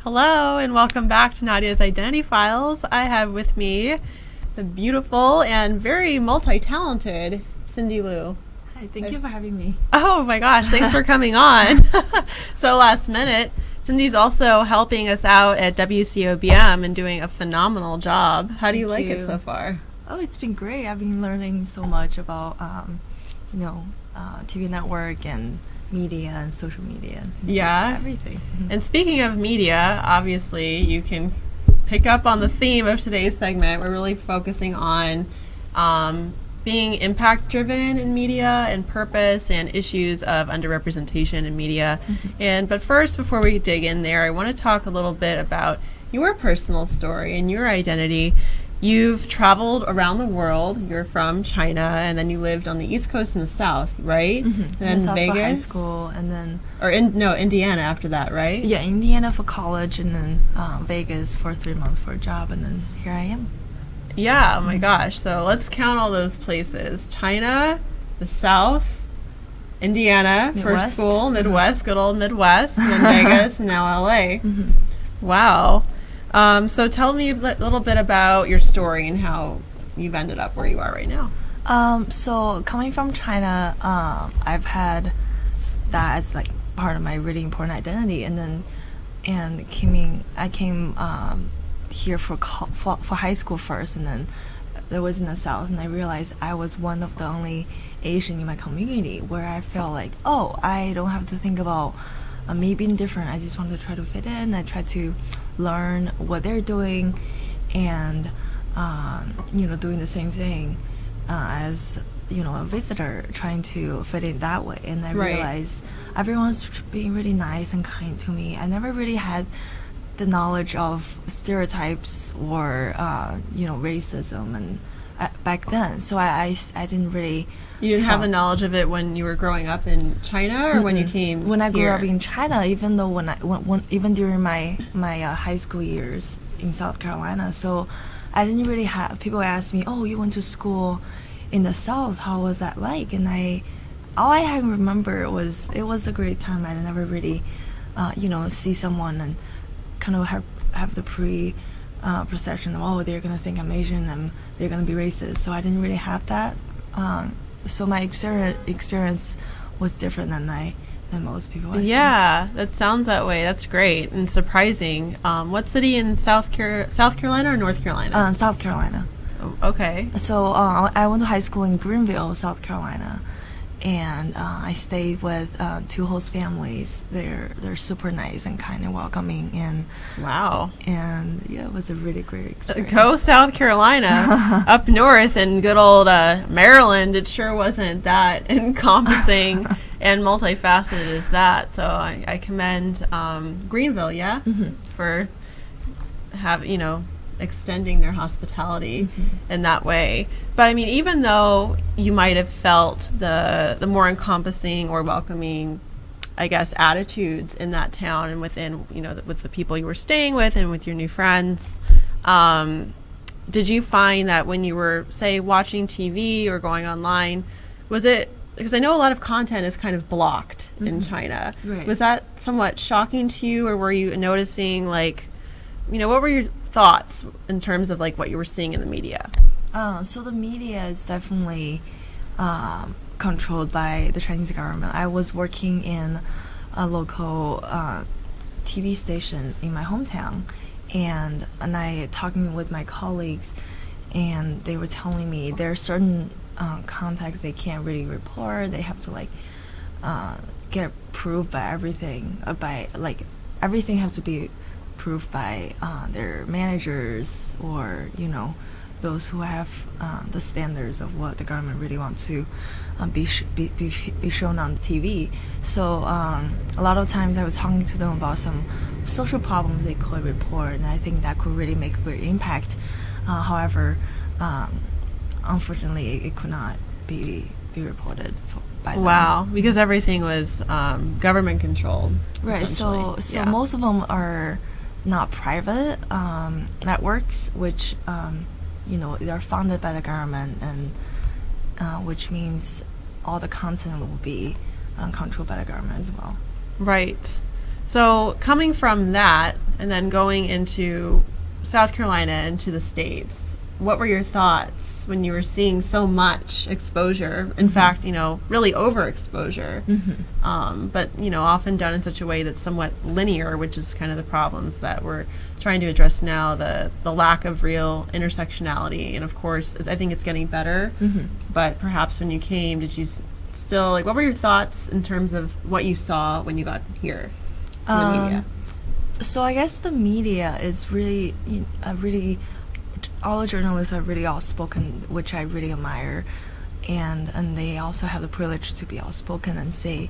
Hello, and welcome back to Nadya's Identity Files. I have with me the beautiful and very multi-talented Cindy Liu. Hi, thank you for having me. Oh my gosh, thanks for coming on. So last minute. Cindy's also helping us out at WCOBM and doing a phenomenal job. How do you like it so far? Oh, it's been great. I've been learning so much about, TV network and media and social media. And everything. And speaking of media, obviously you can pick up on the theme of today's segment. We're really focusing on being impact-driven in media and purpose and issues of underrepresentation in media. But first, before we dig in there, I want to talk a little bit about your personal story and your identity. You've traveled around the world. You're from China, and then you lived on the East Coast and the South, right? And then South Vegas for high school, and then Indiana after that, right? Yeah, Indiana for college, and then Vegas for 3 months for a job, and then here I am. Yeah, oh my gosh. So let's count all those places. China, the South, Indiana Midwest. for school, Midwest, good old Midwest, and then Vegas, and now LA. Wow. So tell me a little bit about your story and how you've ended up where you are right now. So coming from China, I've had that as like part of my really important identity, I came here for high school first, and then there was in the South, and I realized I was one of the only Asian in my community where I felt like, oh, I don't have to think about me being different. I just want to try to fit in. I try to learn what they're doing, and doing the same thing as a visitor, trying to fit in that way. And I realized everyone's being really nice and kind to me. I never really had the knowledge of stereotypes or racism and back then, so I didn't really. You didn't have the knowledge of it when you were growing up in China, or when you came when I grew here? up in China, even though even during my high school years in South Carolina, so I didn't really have. People ask me, "Oh, you went to school in the South? How was that like?" And all I remember was it was a great time. I never really, see someone and kind of have the perception of, oh, they're gonna think I'm Asian and they're gonna be racist. So I didn't really have that. So my experience was different than most people. I think. That sounds that way. That's great and surprising. What city in South Carolina or North Carolina? South Carolina. Oh, okay. So I went to high school in Greenville, South Carolina, and I stayed with two host families. They're super nice and kind and welcoming, and wow. And it was a really great experience. Go South Carolina. Up north in good old Maryland, it sure wasn't that encompassing and multifaceted as that. So I commend Greenville, for extending their hospitality in that way. But I mean, even though you might have felt the more encompassing or welcoming, I guess, attitudes in that town and within, with the people you were staying with and with your new friends, did you find that when you were, say, watching TV or going online, was it, because I know a lot of content is kind of blocked in China. Right. Was that somewhat shocking to you, or were you noticing, like, what were your thoughts in terms of like what you were seeing in the media? So the media is definitely controlled by the Chinese government. I was working in a local TV station in my hometown, and I talking with my colleagues, and they were telling me there are certain contacts they can't really report. They have to get proved by everything, everything has to be proved by their managers or those who have the standards of what the government really wants to be shown on the TV. So a lot of times I was talking to them about some social problems they could report, and I think that could really make a great impact. However, unfortunately, it could not be reported by them. Wow, because everything was government controlled. Right. So most of them are not private networks, which they're funded by the government, and which means all the content will be controlled by the government as well. Right. So coming from that and then going into South Carolina and to the States, what were your thoughts when you were seeing so much exposure? In fact, really overexposure, but often done in such a way that's somewhat linear, which is kind of the problems that we're trying to address now. The lack of real intersectionality, and of course, I think it's getting better. But perhaps when you came, did you still what were your thoughts in terms of what you saw when you got here? In the media? So I guess the media is really, all the journalists are really outspoken, which I really admire, and they also have the privilege to be outspoken and say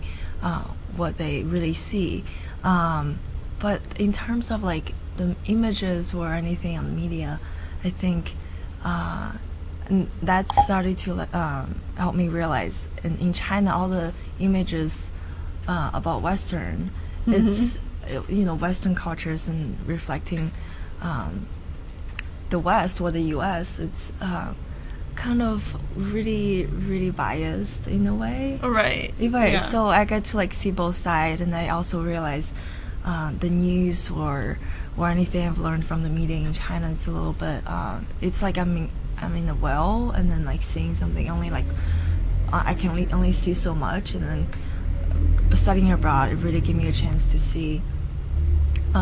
what they really see. But in terms of the images or anything on the media, I think and that started to help me realize in China all the images about Western. It's Western cultures and reflecting the West or the U.S. It's kind of really, really biased in a way. Right. Yeah. So I get to see both sides, and I also realize the news or anything I've learned from the media in China is a little bit. It's like I'm in a well, and then seeing something only I can only see so much, and then studying abroad, it really gave me a chance to see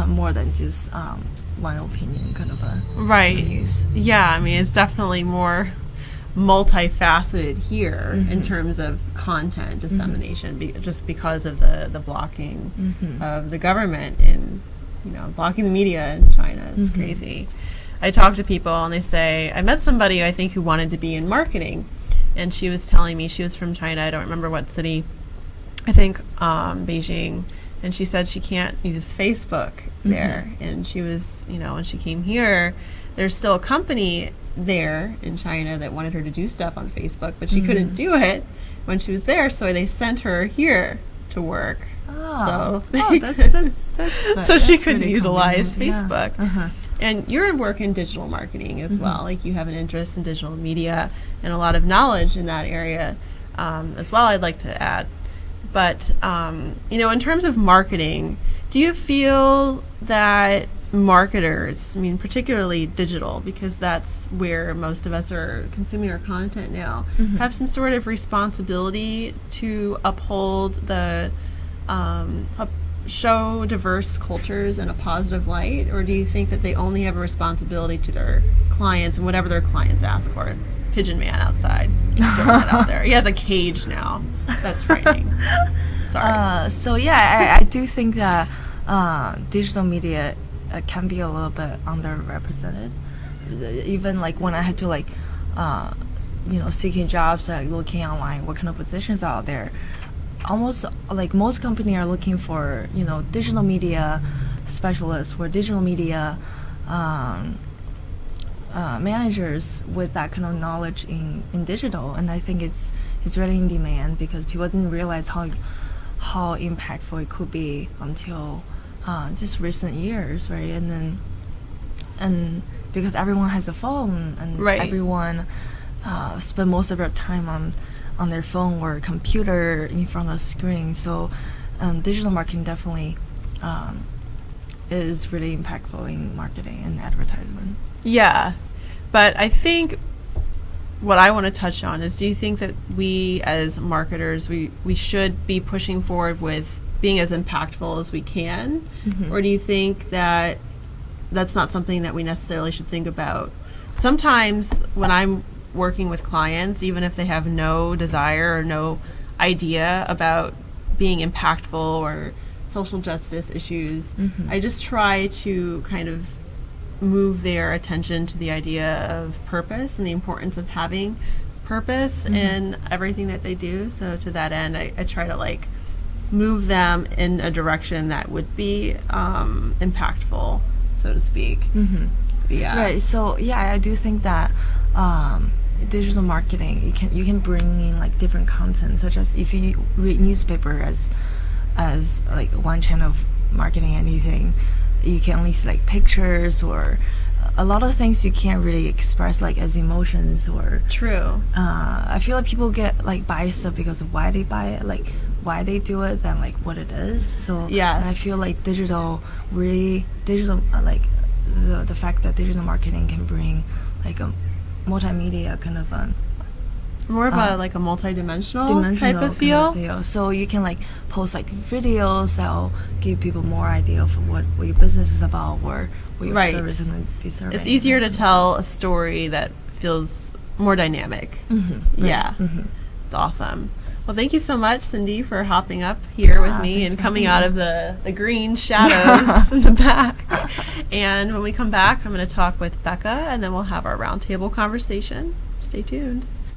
more than just one opinion kind of a news. Yeah, it's definitely more multifaceted here in terms of content dissemination, just because of the blocking of the government and blocking the media in China. It's crazy. I talk to people and they say, I met somebody I think who wanted to be in marketing, and she was telling me she was from China. I don't remember what city. I think Beijing, and she said she can't use Facebook there. And she was, when she came here, there's still a company there in China that wanted her to do stuff on Facebook, but she couldn't do it when she was there, so they sent her here to work. So she could utilize Facebook. Yeah. And your work in digital marketing as well. You have an interest in digital media and a lot of knowledge in that area as well, I'd like to add. But, in terms of marketing, do you feel that marketers, particularly digital, because that's where most of us are consuming our content now, have some sort of responsibility to uphold show diverse cultures in a positive light? Or do you think that they only have a responsibility to their clients and whatever their clients ask for? Pigeon Man outside. Throwing that out there. He has a cage now. That's frightening. Sorry. So yeah, I do think that digital media can be a little bit underrepresented. Even when I had to seeking jobs, looking online, what kind of positions are out there. Almost most companies are looking for digital media specialists or digital media managers with that kind of knowledge in digital, and I think it's really in demand because people didn't realize how impactful it could be until just recent years, right? And because everyone has a phone and everyone spend most of their time on their phone or computer in front of a screen, so digital marketing definitely is really impactful in marketing and advertisement. Yeah, but I think what I want to touch on is, do you think that we as marketers, we should be pushing forward with being as impactful as we can? Or do you think that that's not something that we necessarily should think about? Sometimes when I'm working with clients, even if they have no desire or no idea about being impactful or social justice issues, I just try to kind of move their attention to the idea of purpose and the importance of having purpose in everything that they do. So to that end, I try to move them in a direction that would be impactful, so to speak. Yeah. Right. So yeah, I do think that digital marketing, you can bring in different content, such as if you read newspaper as one channel of marketing anything, you can only see pictures or a lot of things you can't really express as emotions or. True. I feel people get biased because of why they buy it. why they do it than like what it is. So Yes. and I feel like digital like the fact that digital marketing can bring like a multimedia kind of More of a like a multi-dimensional type dimensional of feel. kind of feel. So you can like post like videos that'll give people more idea of what your business is about or what your Right. service is going to be serving. It's easier to tell a story that feels more dynamic. Mm-hmm. Yeah. It's awesome. Well, thank you so much, Cindy, for hopping up here with me thanks and for coming having out me. of the green shadows in the back. And when we come back, I'm going to talk with Becca, and then we'll have our roundtable conversation. Stay tuned.